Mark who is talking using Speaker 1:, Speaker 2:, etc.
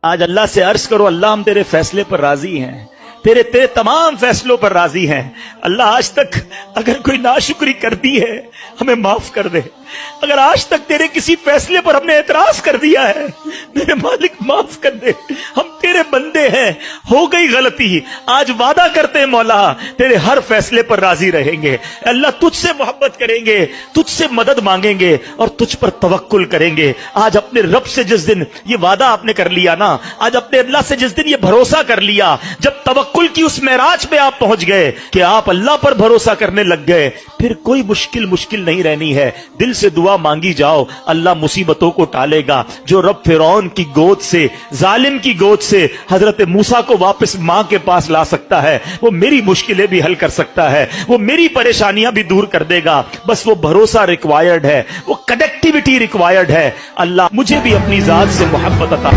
Speaker 1: آج اللہ سے عرض کرو اللہ ہم تیرے فیصلے پر راضی ہیں، تیرے تمام فیصلوں پر راضی ہیں۔ اللہ آج تک اگر کوئی ناشکری کرتی ہے ہمیں معاف کر دے، اگر آج تک تیرے کسی فیصلے پر ہم نے اعتراض کر دیا ہے میرے مالک معاف کر دے، ہم تیرے بندے ہیں، ہو گئی غلطی، آج وعدہ کرتے ہیں مولا تیرے ہر فیصلے پر راضی رہیں گے۔ اللہ تجھ سے محبت کریں گے، تجھ سے مدد مانگیں گے اور تجھ پر توکل کریں گے۔ آج اپنے رب سے جس دن یہ وعدہ آپ نے کر لیا نا، آج اپنے اللہ سے جس دن یہ بھروسہ کر لیا، جب توکل کی اس معراج پہ آپ پہنچ گئے کہ آپ اللہ پر بھروسہ کرنے لگ گئے، پھر کوئی مشکل نہیں رہنی ہے۔ دل سے دعا مانگی جاؤ، اللہ مصیبتوں کو ٹالے گا۔ جو رب فرعون کی گود سے، ظالم کی گود سے حضرت موسیٰ کو واپس ماں کے پاس لا سکتا ہے، وہ میری مشکلیں بھی حل کر سکتا ہے، وہ میری پریشانیاں بھی دور کر دے گا۔ بس وہ بھروسہ ریکوائرڈ ہے، وہ کنیکٹیوٹی ریکوائرڈ ہے۔ اللہ مجھے بھی اپنی ذات سے محبت عطا